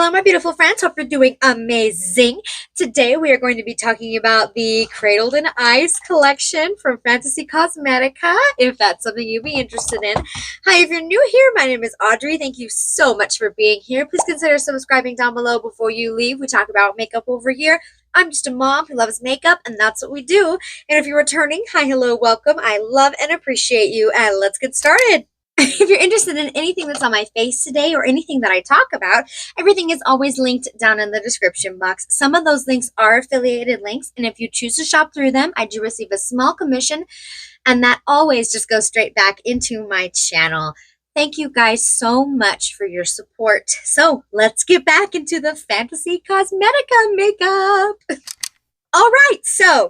Hello, my beautiful friends. Hope you're doing amazing. Today, we are going to be talking about the Cradled in Ice collection from Fantasy Cosmetica, if that's something you'd be interested in. Hi, if you're new here, my name is Audrey. Thank you so much for being here. Please consider subscribing down below before you leave. We talk about makeup over here. I'm just a mom who loves makeup, and that's what we do. And if you're returning, hi, hello, welcome. I love and appreciate you, and let's get started. If you're interested in anything that's on my face today or anything that I talk about, everything is always linked down in the description box. Some of those links are affiliated links, and if you choose to shop through them, I do receive a small commission, and that always just goes straight back into my channel. Thank you guys so much for your support. So let's get back into the Fantasy Cosmetica makeup. All right, so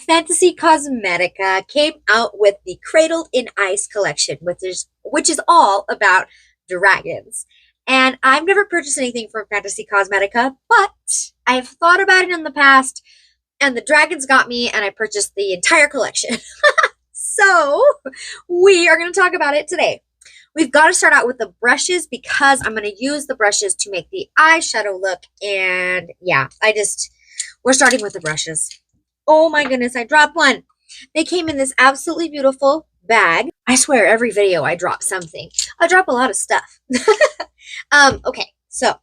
Fantasy Cosmetica came out with the Cradled in Ice collection, which is all about dragons. And I've never purchased anything from Fantasy Cosmetica, but I've thought about it in the past, and the dragons got me, and I purchased the entire collection. So we are going to talk about it today. We've got to start out with the brushes because I'm going to use the brushes to make the eyeshadow look. And yeah, we're starting with the brushes. Oh my goodness, I dropped one. They came in this absolutely beautiful bag. I swear every video I drop something. I drop a lot of stuff. Okay, so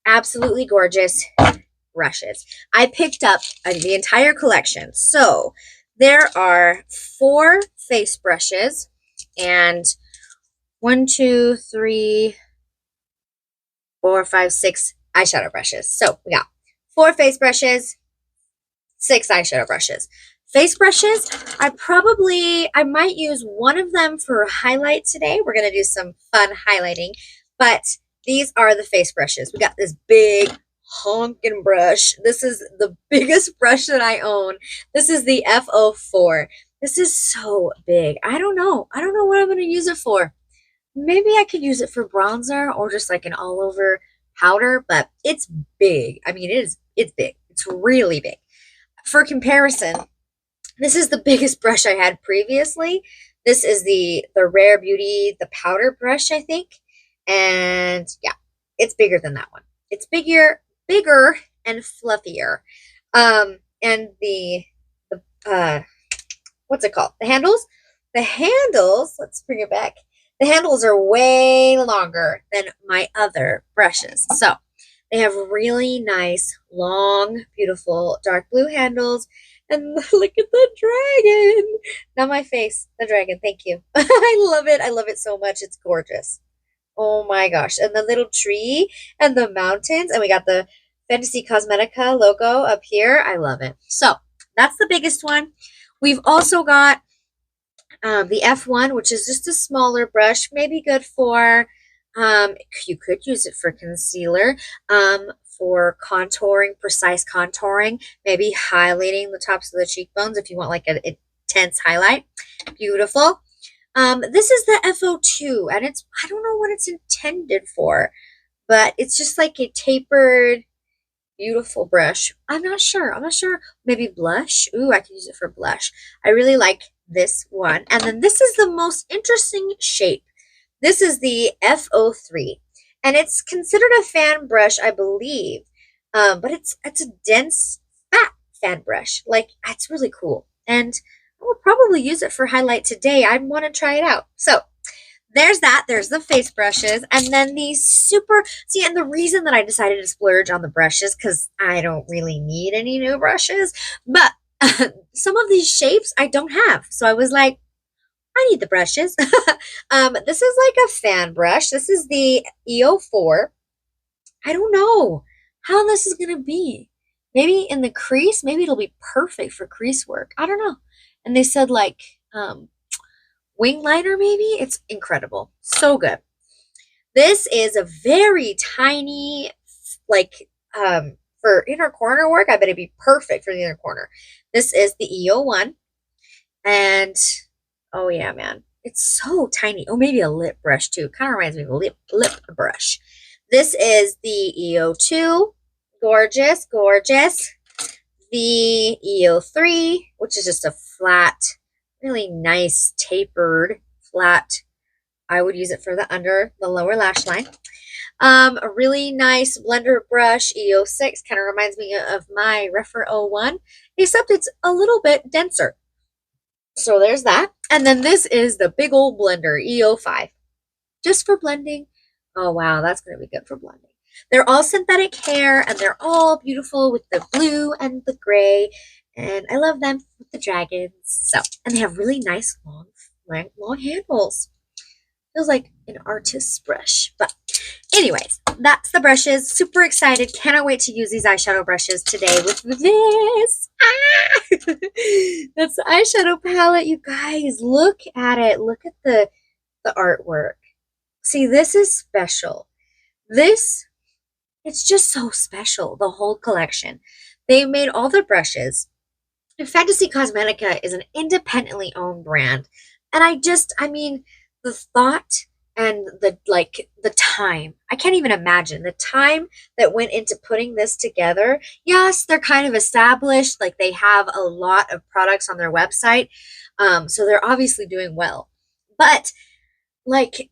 absolutely gorgeous brushes. I picked up the entire collection. So there are 4 face brushes and 1, 2, 3, 4, 5, 6 eyeshadow brushes. So we got 4 face brushes, 6 eyeshadow brushes. Face brushes, I might use one of them for a highlight today. We're going to do some fun highlighting, but these are the face brushes. We got this big honking brush. This is the biggest brush that I own. This is the F04. This is so big. I don't know what I'm going to use it for. Maybe I could use it for bronzer or just like an all over powder, but it's big. I mean, it's big. It's really big. For comparison, this is the biggest brush I had previously. This is the Rare Beauty, the powder brush, I think. And yeah, it's bigger than that one. It's bigger and fluffier. And the what's it called? The handles, let's bring it back. The handles are way longer than my other brushes. So they have really nice, long, beautiful dark blue handles. And look at the dragon. Not my face, the dragon. Thank you. I love it. I love it so much. It's gorgeous. Oh my gosh. And the little tree and the mountains. And we got the Fantasy Cosmetica logo up here. I love it. So that's the biggest one. We've also got the F1, which is just a smaller brush, maybe good for, you could use it for concealer, for contouring, precise contouring, maybe highlighting the tops of the cheekbones if you want like an intense highlight. Beautiful. This is the F02, and I don't know what it's intended for, but it's just like a tapered, beautiful brush. I'm not sure. Maybe blush. Ooh, I can use it for blush. I really like this one. And then this is the most interesting shape. This is the F03. And it's considered a fan brush, I believe. But it's a dense, fat fan brush. Like, it's really cool. And I will probably use it for highlight today. I want to try it out. So there's that. There's the face brushes. And then these and the reason that I decided to splurge on the brushes, because I don't really need any new brushes, but some of these shapes I don't have. So I was like, I need the brushes. This is like a fan brush. This is the E04. I don't know how this is going to be. Maybe in the crease, maybe it'll be perfect for crease work. I don't know. And they said like wing liner maybe. It's incredible. So good. This is a very tiny, like for inner corner work. I bet it'd be perfect for the inner corner. This is the E01. And oh yeah, man. It's so tiny. Oh, maybe a lip brush too. Kind of reminds me of a lip brush. This is the E02. Gorgeous, gorgeous. The E03, which is just a flat, really nice tapered flat. I would use it for the lower lash line. A really nice blender brush, E06, kind of reminds me of my Refer 01, except it's a little bit denser. So there's that. And then this is the big old blender, E05, just for blending. Oh, wow, that's going to be good for blending. They're all synthetic hair, and they're all beautiful with the blue and the gray, and I love them with the dragons. So, and they have really nice long handles. Feels like an artist's brush, but anyways, that's the brushes. Super excited. Cannot wait to use these eyeshadow brushes today with this. Ah! That's the eyeshadow palette, you guys. Look at it. Look at the artwork. See, this is special. It's just so special, the whole collection. They made all the brushes. And Fantasy Cosmetica is an independently owned brand. And I mean, the thought and the time. I can't even imagine the time that went into putting this together. Yes, they're kind of established, like they have a lot of products on their website. So they're obviously doing well. But like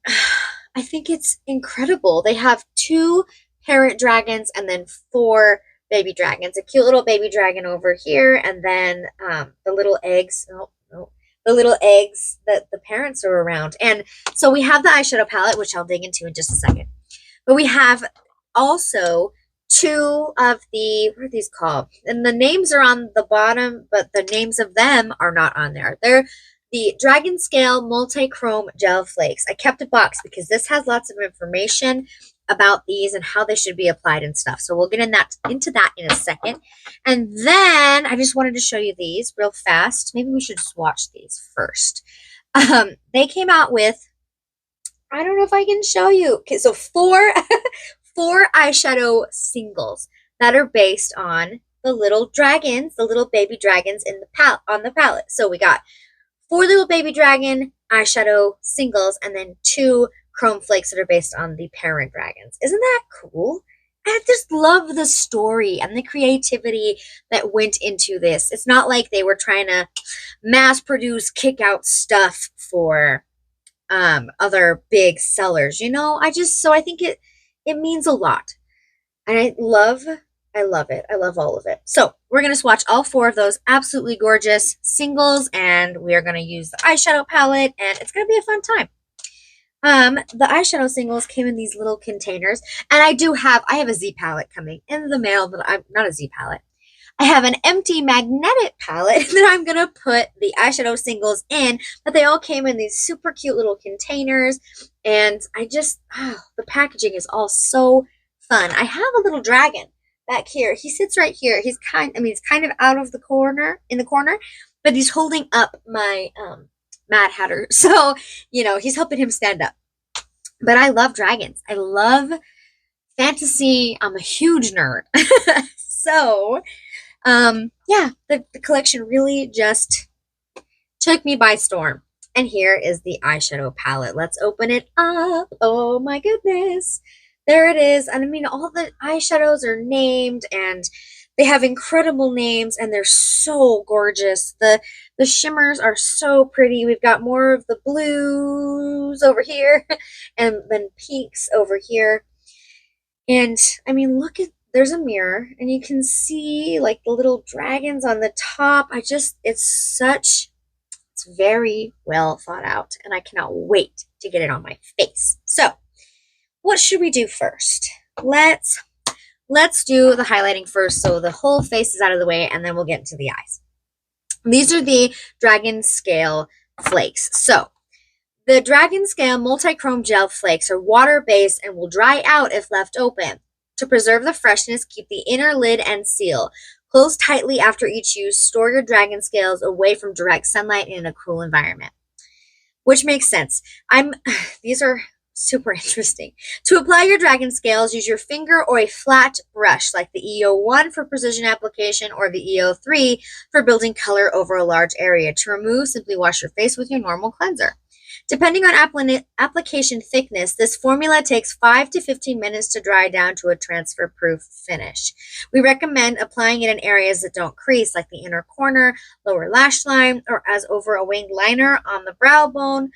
I think it's incredible. They have 2 parent dragons and then 4 baby dragons. A cute little baby dragon over here, and then the little eggs. Oh, no. The little eggs that the parents are around. And so we have the eyeshadow palette, which I'll dig into in just a second. But we have also 2 of the, what are these called? And the names are on the bottom, but the names of them are not on there. They're the Dragon Scale Multi-Chrome Gel Flakes. I kept a box because this has lots of information about these and how they should be applied and stuff. So we'll get into that in a second. And then I just wanted to show you these real fast. Maybe we should swatch these first. They came out with, I don't know if I can show you. Okay, so 4 eyeshadow singles that are based on the little dragons, the little baby dragons in the on the palette. So we got 4 little baby dragon eyeshadow singles, and then 2 chrome flakes that are based on the parent dragons. Isn't that cool? I just love the story and the creativity that went into this. It's not like they were trying to mass produce kick out stuff for other big sellers, you know? I think it means a lot. And I love it. I love all of it. So we're going to swatch all 4 of those absolutely gorgeous singles, and we are going to use the eyeshadow palette, and it's going to be a fun time. The eyeshadow singles came in these little containers, and I have a Z palette coming in the mail, but I'm not a Z palette. I have an empty magnetic palette that I'm going to put the eyeshadow singles in, but they all came in these super cute little containers, and the packaging is all so fun. I have a little dragon back here. He sits right here. He's kind of out of the corner, but he's holding up my, Mad Hatter. So, he's helping him stand up. But I love dragons. I love fantasy. I'm a huge nerd. So, yeah, the collection really just took me by storm. And here is the eyeshadow palette. Let's open it up. Oh my goodness. There it is. And I mean, all the eyeshadows are named, and they have incredible names, and they're so gorgeous. The shimmers are so pretty. We've got more of the blues over here and then pinks over here. And I mean, there's a mirror, and you can see like the little dragons on the top. It's very well thought out, and I cannot wait to get it on my face. So what should we do first? Let's do the highlighting first, so the whole face is out of the way, and then we'll get into the eyes. These are the Dragon Scale Flakes. So the Dragon Scale Multi-Chrome Gel Flakes are water-based and will dry out if left open. To preserve the freshness, keep the inner lid and seal. Close tightly after each use. Store your dragon scales away from direct sunlight in a cool environment. Which makes sense. These are super interesting. To apply your dragon scales, use your finger or a flat brush like the E01 for precision application or the E03 for building color over a large area. To remove, simply wash your face with your normal cleanser. Depending on application thickness, this formula takes 5 to 15 minutes to dry down to a transfer-proof finish. We recommend applying it in areas that don't crease, like the inner corner, lower lash line, or as over a winged liner on the brow bone.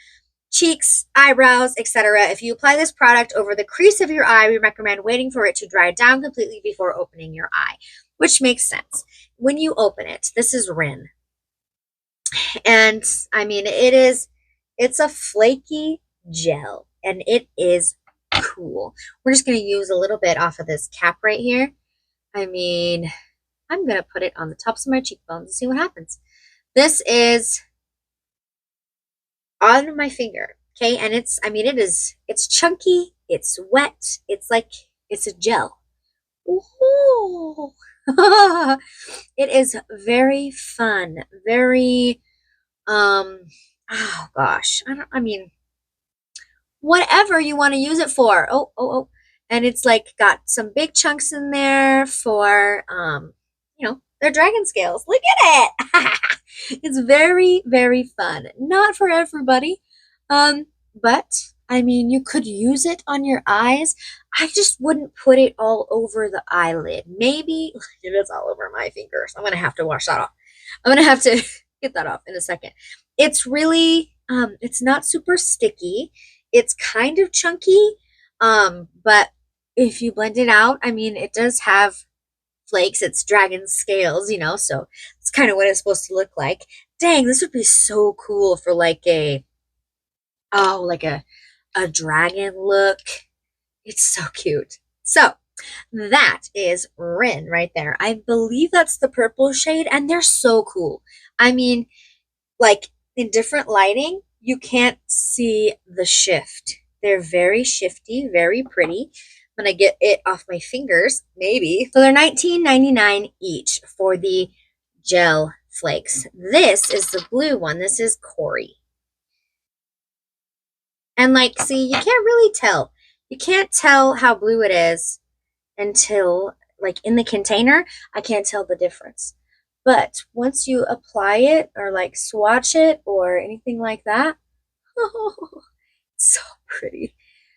cheeks, eyebrows, etc. If you apply this product over the crease of your eye, we recommend waiting for it to dry down completely before opening your eye, which makes sense. When you open it, this is Rin. And I mean, it's a flaky gel and it is cool. We're just going to use a little bit off of this cap right here. I mean, I'm going to put it on the tops of my cheekbones and see what happens. This is on my finger, okay? And it's chunky, it's wet, it's a gel. Ooh. It is very fun, very, oh gosh, I mean, whatever you want to use it for. Oh. And it's like got some big chunks in there for, they're dragon scales. Look at it. It's very, very fun. Not for everybody. But I mean, you could use it on your eyes. I just wouldn't put it all over the eyelid. Maybe it is all over my fingers. I'm going to have to wash that off. I'm going to have to get that off in a second. It's really, it's not super sticky. It's kind of chunky. But if you blend it out, I mean, it does have flakes. It's dragon scales, so it's kind of what it's supposed to look like. Dang, this would be so cool for like a dragon look. It's so cute. So that is Rin right there. I believe that's the purple shade, and they're so cool. I mean, like in different lighting, you can't see the shift. They're very shifty, very pretty. When I get it off my fingers, maybe. So they're $19.99 each for the gel flakes. This is the blue one. This is Corey. And like, see, you can't really tell. You can't tell how blue it is until, like, in the container, I can't tell the difference. But once you apply it or like swatch it or anything like that, oh, so pretty.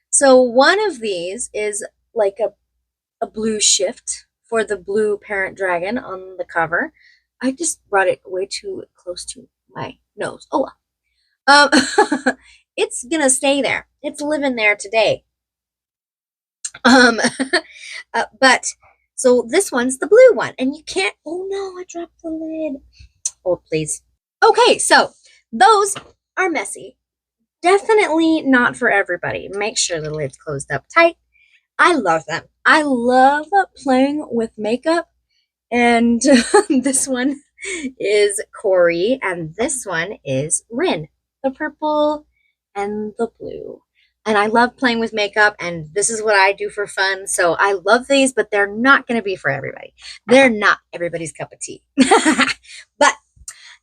So one of these is like a blue shift for the blue parent dragon on the cover. I just brought it way too close to my nose. Oh, it's gonna stay there. It's living there today. But so this one's the blue one, and you can't. Oh no, I dropped the lid. Oh please. Okay, so those are messy. Definitely not for everybody. Make sure the lid's closed up tight. I love them. I love playing with makeup. And this one is Corey, and this one is Rin, the purple and the blue. And I love playing with makeup, and this is what I do for fun. So I love these, but they're not going to be for everybody. They're not everybody's cup of tea. But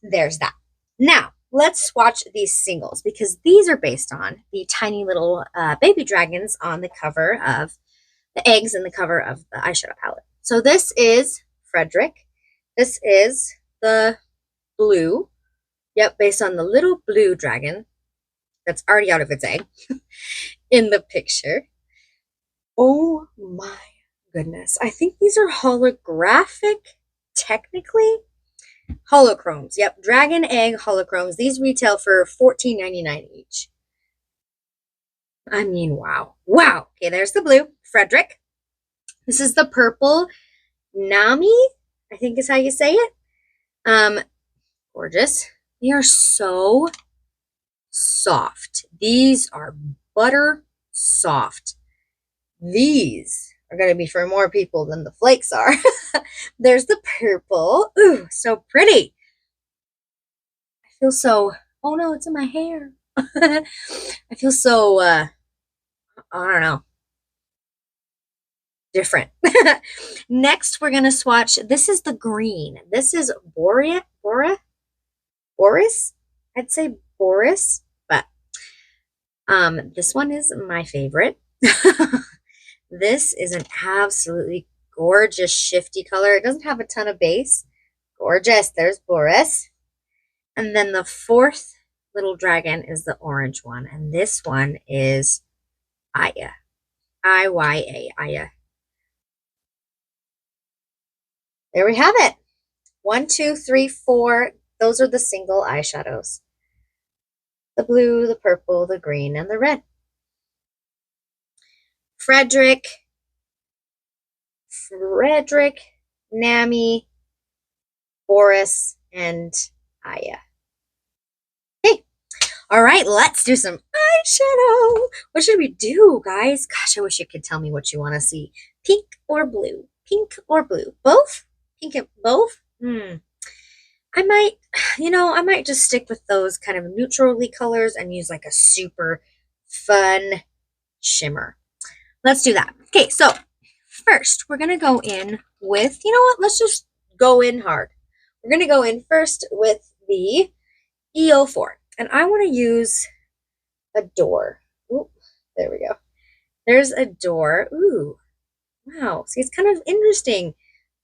there's that. Now, let's swatch these singles because these are based on the tiny little baby dragons on the cover of the eggs and the cover of the eyeshadow palette. So this is Frederick. This is the blue. Yep, based on the little blue dragon that's already out of its egg in the picture. Oh my goodness. I think these are holographic, technically. Holochromes. Yep, dragon egg holochromes. These retail for $14.99 each. I mean, wow. Wow. Okay, there's the blue. Frederick. This is the purple Nami, I think is how you say it. Gorgeous. They are so soft. These are butter soft. These are going to be for more people than the flakes are. There's the purple. Ooh, so pretty. I feel so, oh no, it's in my hair. I feel so, I don't know, different. Next, we're going to swatch. This is the green. This is Boris? I'd say Boris, but this one is my favorite. This is an absolutely gorgeous shifty color. It doesn't have a ton of base. Gorgeous. There's Boris. And then the fourth little dragon is the orange one. And this one is Aya. I-Y-A. Aya. There we have it. 1, 2, 3, 4. Those are the single eyeshadows. the blue, the purple, the green, and the red. Frederick, Nami, Boris, and Aya. Hey, all right, let's do some eyeshadow. What should we do, guys? Gosh, I wish you could tell me what you want to see. Pink or blue? Pink or blue? Both? Pink and both? I might just stick with those kind of neutrally colors and use like a super fun shimmer. Let's do that. Okay, so first we're going to go in with, you know what, let's just go in hard. We're going to go in first with the EO4. And I want to use Adore. Ooh, there we go. There's Adore. Ooh, wow. See, it's kind of interesting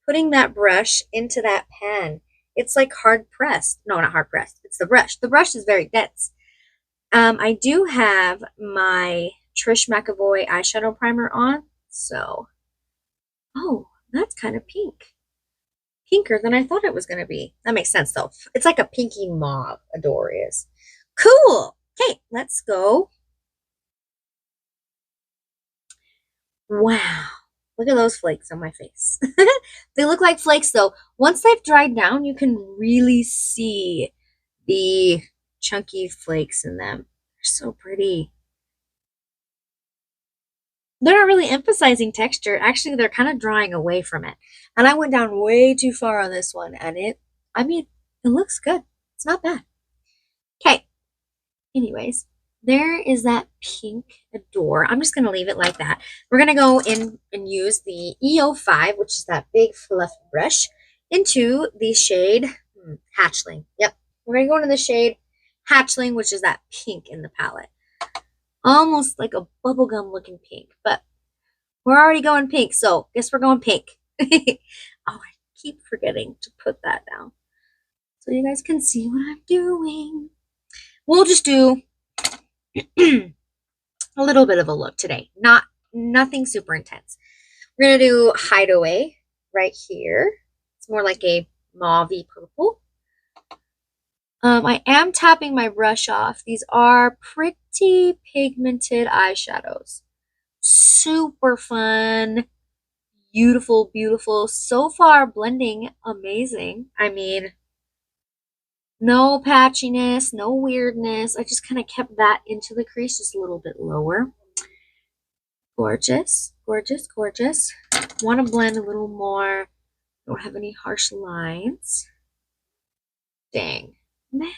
putting that brush into that pan. It's like hard pressed. No, not hard pressed. It's the brush. The brush is very dense. I do have my Trish McAvoy eyeshadow primer on. So, oh, that's kind of pink. Pinker than I thought it was going to be. That makes sense, though. It's like a pinky mauve, Adore is. Cool. Okay, let's go. Wow. Look at those flakes on my face. They look like flakes, though. Once they've dried down, you can really see the chunky flakes in them. They're so pretty. They're not really emphasizing texture. Actually, they're kind of drawing away from it. And I went down way too far on this one. And it looks good. It's not bad. Okay. Anyways, there is that pink Adore. I'm just going to leave it like that. We're going to go in and use the EO5, which is that big fluffy brush, into the shade Hatchling. Yep. We're going to go into the shade Hatchling, which is that pink in the palette. Almost like a bubblegum looking pink, but we're already going pink, so guess we're going pink. Oh, I keep forgetting to put that down so you guys can see what I'm doing. We'll just do a little bit of a look today. Nothing super intense. We're going to do Hideaway right here. It's more like a mauvey purple. I am tapping my brush off. These are pretty pigmented eyeshadows. Super fun. Beautiful, beautiful. So far, blending amazing. I mean, no patchiness, no weirdness. I just kind of kept that into the crease just a little bit lower. Gorgeous, gorgeous, gorgeous. Want to blend a little more. Don't have any harsh lines. Dang. Man,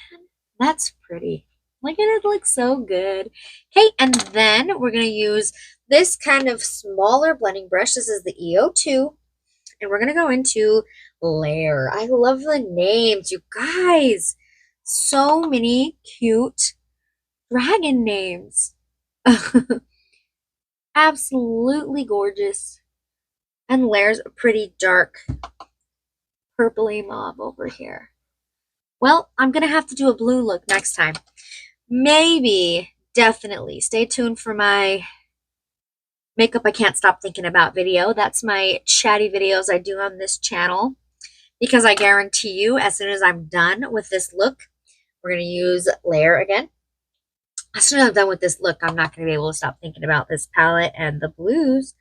that's pretty. Look at it, looks so good. Okay, and then we're going to use this kind of smaller blending brush. This is the EO2. And we're going to go into Layer. I love the names, you guys. So many cute dragon names. Absolutely gorgeous. And Layer's a pretty dark purpley mauve over here. Well, I'm going to have to do a blue look next time. Maybe, definitely. Stay tuned for my Makeup I Can't Stop Thinking About video. That's my chatty videos I do on this channel. Because I guarantee you, as soon as I'm done with this look, we're going to use Layer again. As soon as I'm done with this look, I'm not going to be able to stop thinking about this palette and the blues.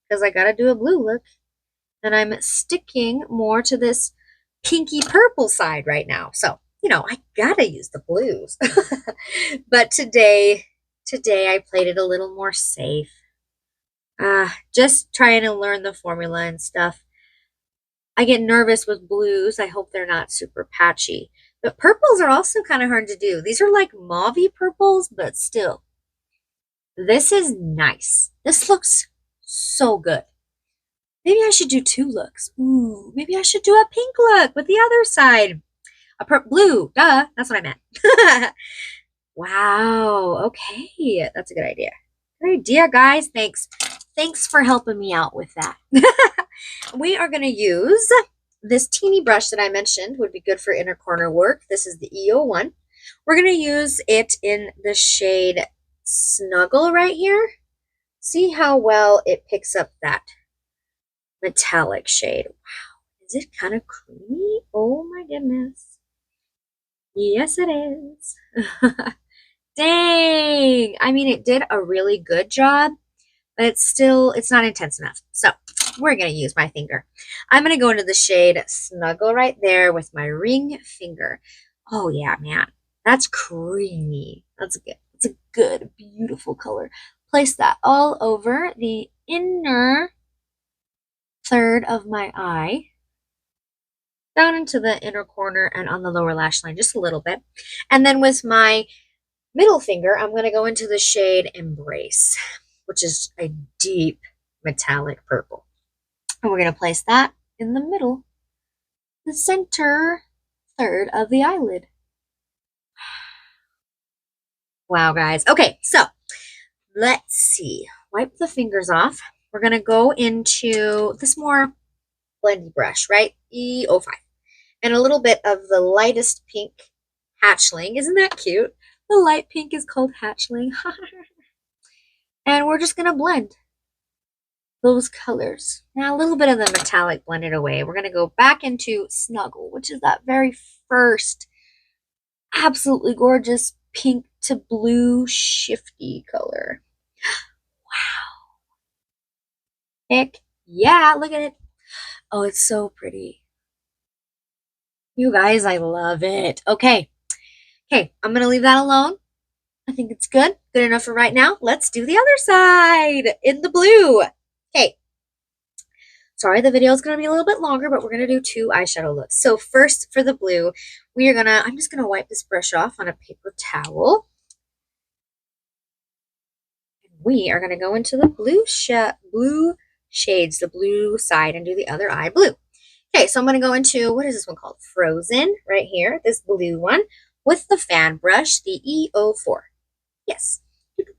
Because I got to do a blue look. And I'm sticking more to this pinky purple side right now. So, you know, I gotta use the blues. But today I played it a little more safe. Just trying to learn the formula and stuff. I get nervous with blues. I hope they're not super patchy. But purples are also kind of hard to do. These are like mauvey purples, but still. This is nice. This looks so good. Maybe I should do two looks. Ooh, maybe I should do a pink look with the other side. Blue, duh, that's what I meant. Wow, okay, that's a good idea. Good idea, guys. Thanks for helping me out with that. We are going to use this teeny brush that I mentioned would be good for inner corner work. This is the EO1. We're going to use it in the shade Snuggle right here. See how well it picks up that metallic shade. Wow, is it kind of creamy? Oh my goodness. Yes, it is. Dang. I mean, it did a really good job, but it's not intense enough. So we're going to use my finger. I'm going to go into the shade Snuggle right there with my ring finger. Oh yeah, man. That's creamy. That's good. It's a good, beautiful color. Place that all over the inner third of my eye, down into the inner corner and on the lower lash line just a little bit. And then with my middle finger, I'm going to go into the shade Embrace, which is a deep metallic purple. And we're going to place that in the middle, the center third of the eyelid. Wow, guys. Okay, so let's see. Wipe the fingers off. We're going to go into this more blendy brush, right? E05. And a little bit of the lightest pink Hatchling. Isn't that cute? The light pink is called Hatchling. And we're just going to blend those colors. Now a little bit of the metallic blended away. We're going to go back into Snuggle, which is that very first absolutely gorgeous pink to blue shifty color. Wow. Heck yeah, look at it. Oh, it's so pretty. You guys, I love it. Okay. Okay, I'm going to leave that alone. I think it's good. Good enough for right now. Let's do the other side in the blue. Okay. Sorry, the video is going to be a little bit longer, but we're going to do 2 eyeshadow looks. So first, for the blue, I'm just going to wipe this brush off on a paper towel. And we are going to go into the blue shades, the blue side, and do the other eye blue. Okay, so I'm going to go into, what is this one called? Frozen, right here, this blue one, with the fan brush, the E04. Yes. Dunk,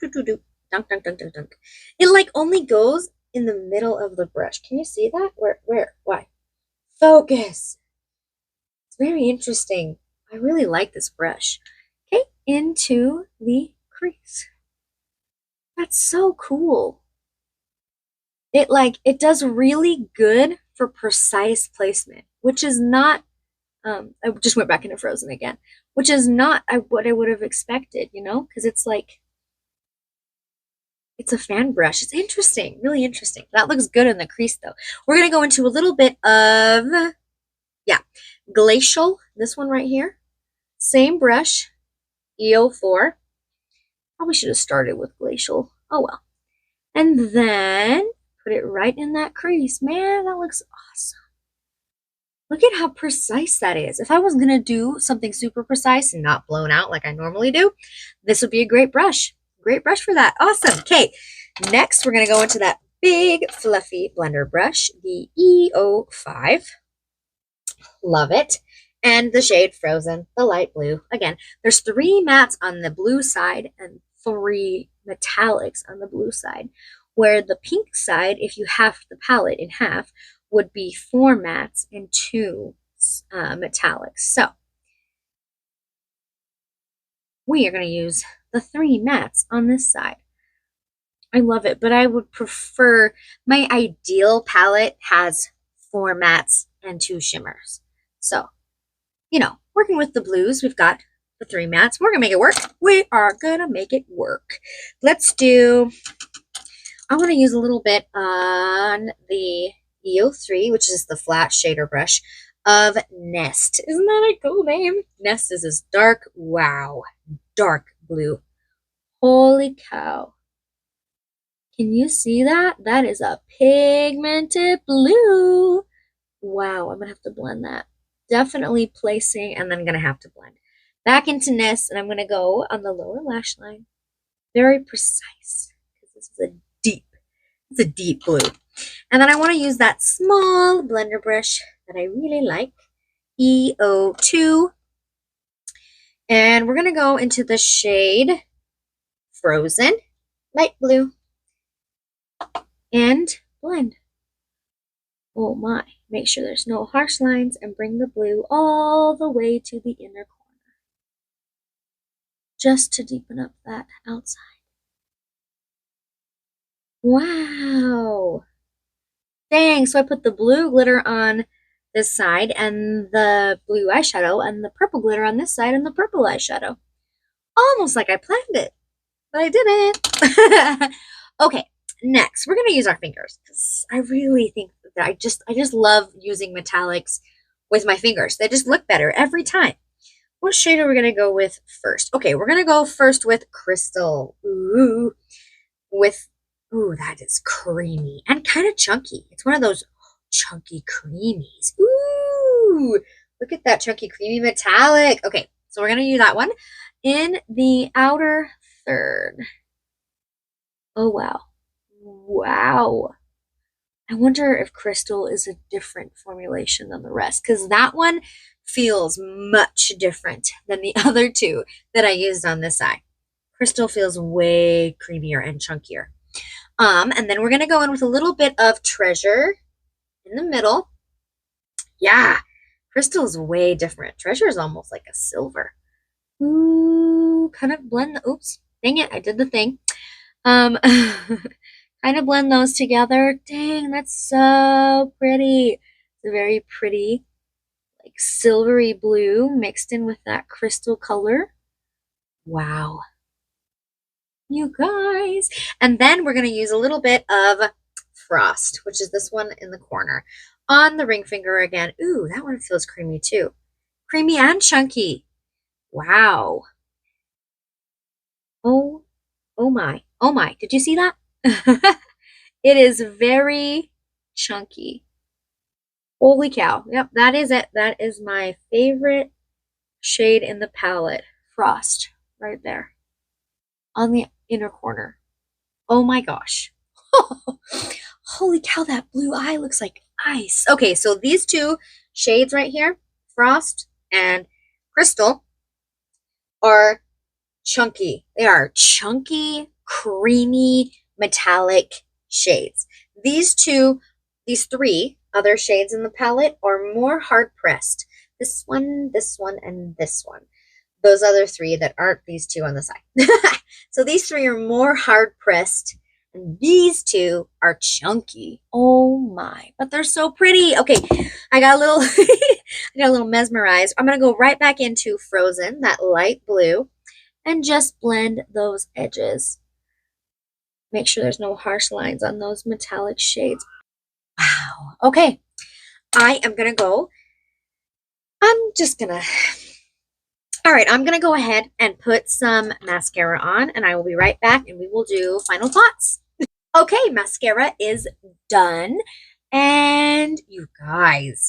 dunk, dunk, dunk, dunk. It like only goes in the middle of the brush. Can you see that? Where? Why? Focus. It's very interesting. I really like this brush. Okay, into the crease. That's so cool. It does really good for precise placement, which is not, I just went back into Frozen again, which is not what I would have expected, you know, because it's like, it's a fan brush. It's interesting, really interesting. That looks good in the crease though. We're going to go into a little bit of, yeah, Glacial, this one right here. Same brush, E04. Probably should have started with Glacial. Oh well. And then put it right in that crease. Man, that looks awesome. Look at how precise that is. If I was going to do something super precise and not blown out like I normally do, this would be a great brush. Great brush for that. Awesome. Okay, next we're going to go into that big fluffy blender brush, the E05. Love it. And the shade Frozen, the light blue. Again, there's 3 mattes on the blue side and 3 metallics on the blue side, where the pink side, if you half the palette in half, would be 4 mattes and 2 metallics. So we are going to use the 3 mattes on this side. I love it, but I would prefer, my ideal palette has 4 mattes and 2 shimmers. So, you know, working with the blues, we've got the 3 mattes. We're going to make it work. We are going to make it work. Let's do, I want to use a little bit on the E03, which is the flat shader brush of Nest. Isn't that a cool name? Nest is this dark, wow, dark blue. Holy cow. Can you see that? That is a pigmented blue. Wow, I'm going to have to blend that. Definitely placing, and then I'm going to have to blend. Back into Nest, and I'm going to go on the lower lash line. Very precise, because this is it's a deep blue. And then I want to use that small blender brush that I really like, E02. And we're going to go into the shade Frozen, light blue, and blend. Oh my, make sure there's no harsh lines and bring the blue all the way to the inner corner, just to deepen up that outside. Wow. Dang, so I put the blue glitter on this side and the blue eyeshadow, and the purple glitter on this side and the purple eyeshadow. Almost like I planned it, but I didn't. Okay, next we're gonna use our fingers because I really think that I just love using metallics with my fingers. They just look better every time. What shade are we gonna go with first? Okay, we're gonna go first with Crystal. Ooh, with ooh, that is creamy and kind of chunky. It's one of those chunky creamies. Ooh, look at that chunky creamy metallic. Okay, so we're gonna use that one in the outer third. Oh wow. Wow. I wonder if Crystal is a different formulation than the rest because that one feels much different than the other two that I used on this eye. Crystal feels way creamier and chunkier. And then we're gonna go in with a little bit of Treasure in the middle. Yeah, Crystal is way different. Treasure is almost like a silver. Ooh, kind of blend the, oops, dang it, I did the thing. Kind of blend those together. Dang, that's so pretty. It's a very pretty, like silvery blue mixed in with that crystal color. Wow. You guys. And then we're going to use a little bit of Frost, which is this one in the corner. On the ring finger again. Ooh, that one feels creamy too. Creamy and chunky. Wow. Oh, oh my. Oh my. Did you see that? It is very chunky. Holy cow. Yep, that is it. That is my favorite shade in the palette. Frost, right there on the inner corner. Oh my gosh. Holy cow, that blue eye looks like ice. Okay, so these two shades right here, Frost and Crystal, are chunky. They are chunky, creamy, metallic shades. These three other shades in the palette are more hard pressed. This one, and this one. Those other three that aren't these two on the side. So these three are more hard pressed, and these two are chunky. Oh my, but they're so pretty. Okay, I got a little I got a little mesmerized. I'm gonna go right back into Frozen, that light blue, and just blend those edges. Make sure there's no harsh lines on those metallic shades. Wow. Okay. I am going to go. All right, I'm going to go ahead and put some mascara on, and I will be right back, and we will do final thoughts. Okay, mascara is done. And you guys,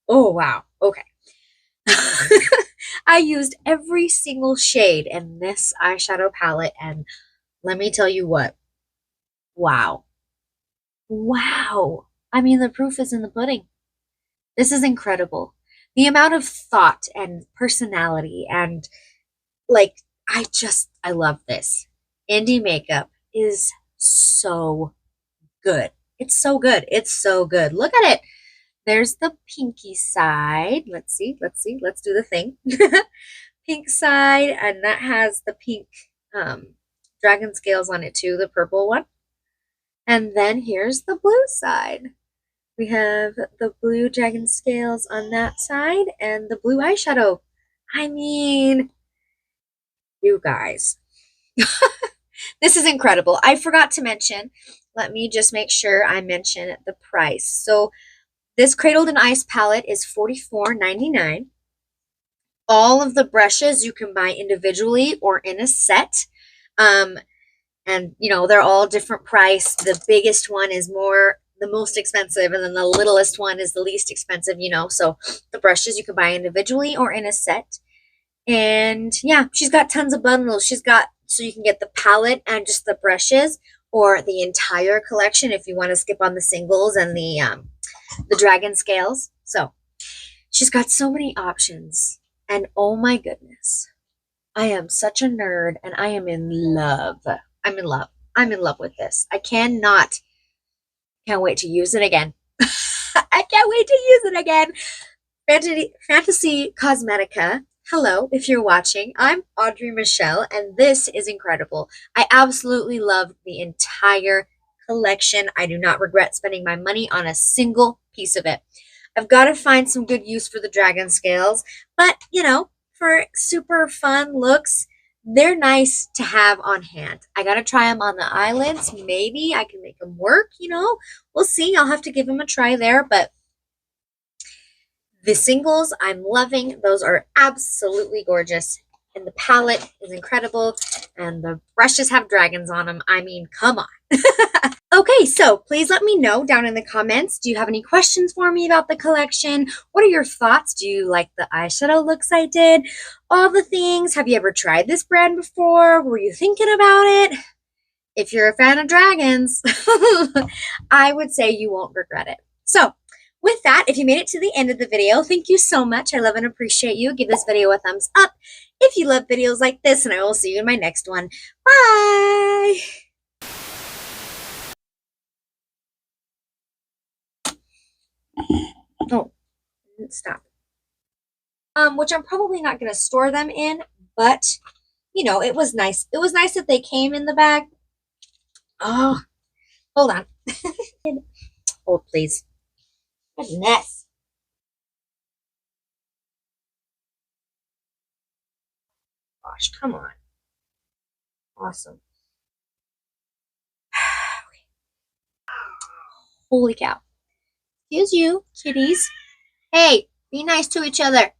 oh, wow. Okay. I used every single shade in this eyeshadow palette, and let me tell you what. Wow. Wow. I mean, the proof is in the pudding. This is incredible. The amount of thought and personality and like, I love this. Indie makeup is so good. It's so good. It's so good. Look at it. There's the pinky side. Let's see. Let's do the thing. Pink side, and that has the pink dragon scales on it too, the purple one. And then here's the blue side. We have the blue dragon scales on that side and the blue eyeshadow. I mean, you guys. This is incredible. I forgot to mention, let me just make sure I mention the price. So this Cradled in Ice palette is $44.99. All of the brushes you can buy individually or in a set. And you know, they're all different price. The biggest one is the most expensive, and then the littlest one is the least expensive, you know. So the brushes you can buy individually or in a set. And yeah, she's got tons of bundles. She's got, so you can get the palette and just the brushes, or the entire collection if you want to skip on the singles and the dragon scales. So she's got so many options. And oh my goodness, I am such a nerd, and I am in love. I'm in love. I'm in love with this. Can't wait to use it again. I can't wait to use it again. Fantasy Cosmetica. Hello, if you're watching. I'm Audrey Michelle, and this is incredible. I absolutely love the entire collection. I do not regret spending my money on a single piece of it. I've got to find some good use for the dragon scales, but you know, for super fun looks, they're nice to have on hand. I gotta try them on the eyelids. Maybe I can make them work, you know. We'll see. I'll have to give them a try there, but the singles I'm loving. Those are absolutely gorgeous. And the palette is incredible. And the brushes have dragons on them. I mean, come on. Okay, so please let me know down in the comments. Do you have any questions for me about the collection? What are your thoughts? Do you like the eyeshadow looks I did? All the things. Have you ever tried this brand before? Were you thinking about it? If you're a fan of dragons, I would say you won't regret it. So, with that, if you made it to the end of the video, thank you so much. I love and appreciate you. Give this video a thumbs up if you love videos like this, and I will see you in my next one. Bye! Oh, stop. Which I'm probably not going to store them in, but, you know, it was nice. It was nice that they came in the bag. Oh, hold on. Hold, please. Goodness. Gosh, come on. Awesome. Holy cow. Excuse you, kitties. Hey, be nice to each other.